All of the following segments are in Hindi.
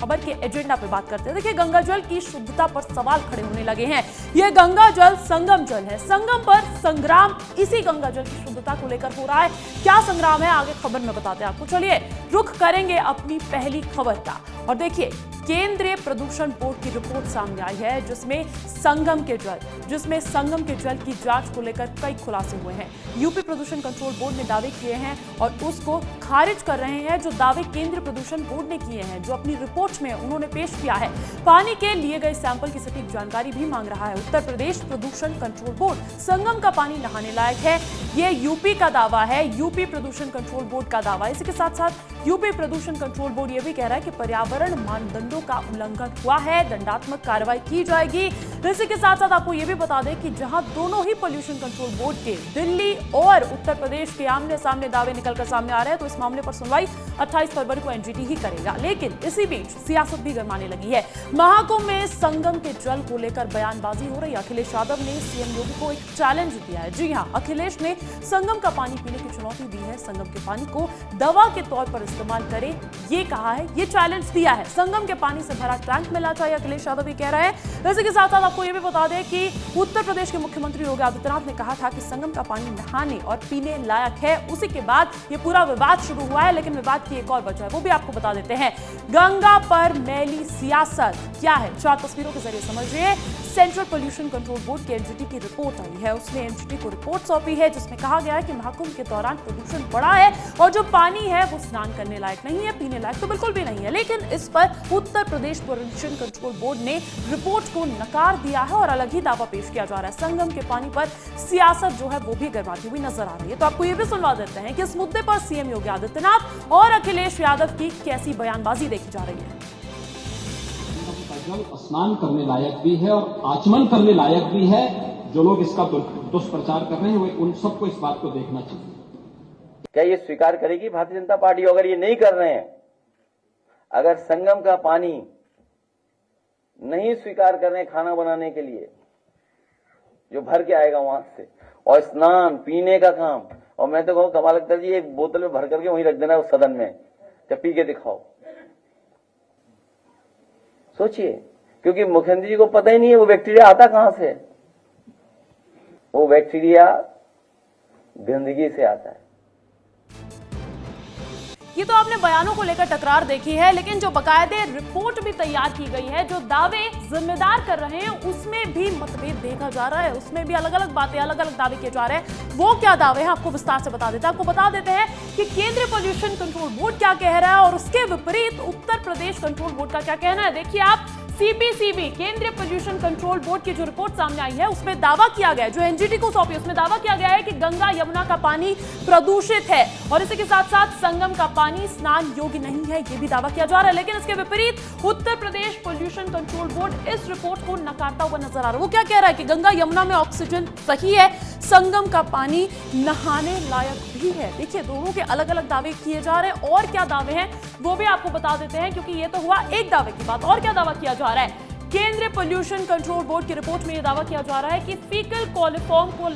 खबर के एजेंडा पे बात करते हैं। देखिए, गंगा जल की शुद्धता पर सवाल खड़े होने लगे हैं। यह गंगा जल संगम जल है। संगम पर संग्राम इसी गंगा जल की शुद्धता को लेकर हो रहा है। क्या संग्राम है, आगे खबर में बताते हैं आपको। चलिए रुख करेंगे अपनी पहली खबर का और देखिए, केंद्रीय प्रदूषण बोर्ड की रिपोर्ट सामने आई है जिसमें संगम के जल की जांच को लेकर कई खुलासे हुए हैं। यूपी प्रदूषण कंट्रोल बोर्ड ने दावे किए हैं और उसको खारिज कर रहे हैं जो दावे केंद्रीय प्रदूषण बोर्ड ने किए हैं, जो अपनी रिपोर्ट में उन्होंने पेश किया है। पानी के लिए गए सैंपल की सटीक जानकारी भी मांग रहा है उत्तर प्रदेश प्रदूषण कंट्रोल बोर्ड। संगम का पानी नहाने लायक है, ये यूपी का दावा है, यूपी प्रदूषण कंट्रोल बोर्ड का दावा है। इसी के साथ साथ यूपी प्रदूषण कंट्रोल बोर्ड यह भी कह रहा है कि पर्यावरण मानदंडों का उल्लंघन हुआ है, दंडात्मक कार्रवाई की जाएगी। इसी के साथ साथ आपको यह भी बता दें कि जहां दोनों ही पोल्यूशन कंट्रोल बोर्ड के दिल्ली और उत्तर प्रदेश के आमने सामने दावे निकलकर सामने आ रहे हैं, तो इस मामले पर सुनवाई 28 फरवरी को एनजीटी ही करेगा। लेकिन इसी बीच सियासत भी गरमाने लगी है। महाकुंभ में संगम के जल को लेकर बयानबाजी हो रही है। अखिलेश यादव ने सीएम योगी को एक चैलेंज दिया है। जी हां, अखिलेश ने संगम का पानी पीने की चुनौती दी है। संगम के पानी को दवा के तौर पर इस्तेमाल करें, ये कहा है, ये चैलेंज दिया है। संगम के पानी से भरा टैंक मिलना चाहिए, अखिलेश यादव ये कह रहे हैं। इसी के साथ साथ आपको ये भी बता दें कि उत्तर प्रदेश के मुख्यमंत्री योगी आदित्यनाथ ने कहा था कि संगम का पानी नहाने और पीने लायक है। उसी के बाद ये पूरा विवाद शुरू हुआ है, लेकिन विवाद की एक और वजह है, वो भी आपको बता देते हैं। गंगा पर मैली सियासत क्या है, 4 तस्वीरों के जरिए समझिए। सेंट्रल पोल्यूशन कंट्रोल बोर्ड की एनजीटी की रिपोर्ट आई है। उसने एनजीटी को रिपोर्ट सौंपी है जिसमें कहा गया है कि महाकुंभ के दौरान प्रदूषण बढ़ा है और जो पानी है वो स्नान करने लायक नहीं है, पीने लायक तो बिल्कुल भी नहीं है। लेकिन इस पर Uttar Pradesh pollution control board ने रिपोर्ट को नकार दिया है और अलग ही दावा पेश किया जा रहा है। संगम के पानी पर सियासत जो है वो भी गरमाती हुई नजर आ रही है। तो आपको ये भी सुनवा देते हैं कि इस मुद्दे पर सीएम योगी आदित्यनाथ और अखिलेश यादव की कैसी बयानबाजी देखी जा रही है। जल स्नान करने लायक भी है और आचमन करने लायक भी है। जो लोग इसका दुष्प्रचार कर रहे हैं वे उन सबको इस बात को देखना चाहिए। क्या ये स्वीकार करेगी भारतीय जनता पार्टी? अगर ये नहीं कर रहे हैं, अगर संगम का पानी नहीं स्वीकार कर रहे हैं खाना बनाने के लिए जो भर के आएगा वहां से, और स्नान पीने का काम, और मैं तो कहूँ कमाल लगता है जी, एक बोतल में भर करके वहीं रख देना उस सदन में, जब पी के दिखाओ। सोचिए, क्योंकि मुख्यमंत्री जी को पता ही नहीं है वो बैक्टीरिया आता कहां से। वो बैक्टीरिया गंदगी से आता है। ये तो आपने बयानों को लेकर टकरार देखी है, लेकिन जो बकायदे रिपोर्ट भी तैयार की गई है, जो दावे जिम्मेदार कर रहे हैं, उसमें भी मतभेद देखा जा रहा है। उसमें भी अलग अलग बातें, अलग अलग दावे किए जा रहे हैं। वो क्या दावे हैं आपको विस्तार से बता देते हैं। आपको बता देते हैं कि केंद्रीय पोल्यूशन कंट्रोल बोर्ड क्या कह रहा है और उसके विपरीत उत्तर प्रदेश कंट्रोल बोर्ड का क्या कहना है। देखिए आप, सीपीसीबी केंद्रीय पोल्यूशन कंट्रोल बोर्ड की जो रिपोर्ट सामने आई है उसमें दावा किया गया है, जो एनजीटी को सौंपी उसमें दावा किया गया है कि गंगा यमुना का पानी प्रदूषित है और इसी के साथ साथ संगम का पानी स्नान योग्य नहीं है, ये भी दावा किया जा रहा है। लेकिन इसके विपरीत Uttar Pradesh pollution control board इस रिपोर्ट को नकारता हुआ नजर आ रहा है। वो क्या कह रहा है कि गंगा यमुना में ऑक्सीजन सही है, संगम का पानी नहाने लायक भी है। देखिए, दोनों के अलग अलग दावे किए जा रहे हैं और क्या दावे हैं वो भी आपको बता देते हैं, क्योंकि ये तो हुआ एक दावे की बात। और क्या दावा किया जा रहा है, केंद्रीय पोल्यूशन कंट्रोल बोर्ड की रिपोर्ट में यह दावा किया जा रहा है कि फीकल कोलिफॉर्म को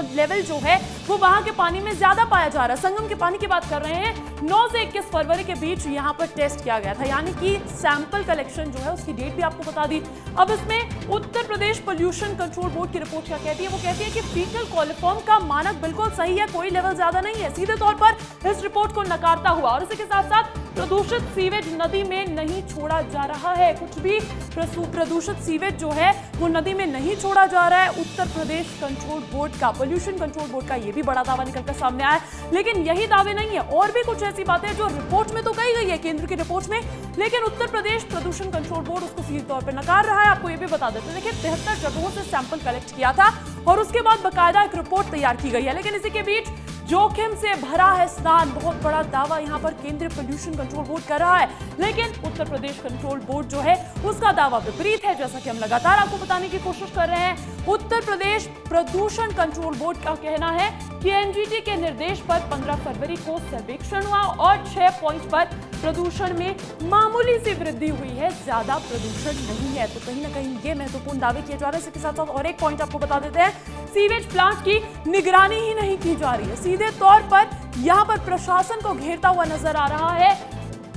लेवल जो है वो वहां के पानी में ज्यादा पाया जा रहा है। संगम के पानी की बात कर रहे हैं, 9 से 21 फरवरी के बीच यहां पर टेस्ट किया गया था, यानी कि सैंपल कलेक्शन जो है उसकी डेट भी आपको बता दी। अब इसमें Uttar Pradesh pollution control board की रिपोर्ट क्या कहती है, वो कहती है कि फीकल कोलिफॉर्म का मानक बिल्कुल सही है, कोई लेवल ज्यादा नहीं है, सीधे तौर पर इस रिपोर्ट को नकारता हुआ। और इसी के साथ साथ प्रदूषित सीवेज नदी में नहीं छोड़ा जा रहा है, कुछ भी प्रदूषित सीवेज जो है वो नदी में नहीं छोड़ा जा रहा है। उत्तर प्रदेश कंट्रोल बोर्ड का, पोल्यूशन कंट्रोल बोर्ड का ये भी बड़ा दावा निकलकर सामने आया। लेकिन यही दावे नहीं है, और भी कुछ ऐसी बातें जो रिपोर्ट में तो कही गई है केंद्र की रिपोर्ट में, लेकिन उत्तर प्रदेश प्रदूषण कंट्रोल बोर्ड उसको सीधे तौर पर नकार रहा है। आपको ये भी बता देते हैं, देखिए 73 जगहों से सैंपल कलेक्ट किया था और उसके बाद बकायदा एक रिपोर्ट तैयार की गई है। लेकिन इसी के बीच जोखिम से भरा है स्नान, बहुत बड़ा दावा यहां पर केंद्रीय पोल्यूशन कंट्रोल बोर्ड कर रहा है। लेकिन उत्तर प्रदेश कंट्रोल बोर्ड जो है उसका दावा विपरीत है, जैसा कि हम लगातार आपको बताने की कोशिश कर रहे हैं। उत्तर प्रदेश प्रदूषण कंट्रोल बोर्ड का कहना है कि एनजीटी के निर्देश पर 15 फरवरी को सर्वेक्षण हुआ और 6 पॉइंट पर प्रदूषण में मामूली सी वृद्धि हुई है, ज्यादा प्रदूषण नहीं है। तो कहीं ना कहीं ये महत्वपूर्ण दावे किए जा रहे हैं। इसके साथ साथ और एक पॉइंट आपको बता देते हैं, सीवेज प्लांट की निगरानी ही नहीं की जा रही है, सीधे तौर पर यहां पर प्रशासन को घेरता हुआ नजर आ रहा है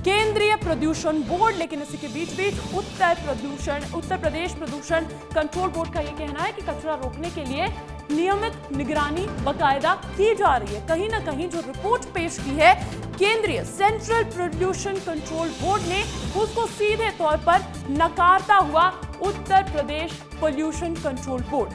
केंद्रीय प्रदूषण बोर्ड। लेकिन इसी के बीच उत्तर प्रदेश प्रदूषण कंट्रोल बोर्ड का यह कहना है कि कचरा रोकने के लिए नियमित निगरानी बाकायदा की जा रही है। कहीं ना कहीं जो रिपोर्ट पेश की है केंद्रीय सेंट्रल पोल्यूशन कंट्रोल बोर्ड ने, उसको सीधे तौर पर नकारता हुआ Uttar Pradesh pollution control board.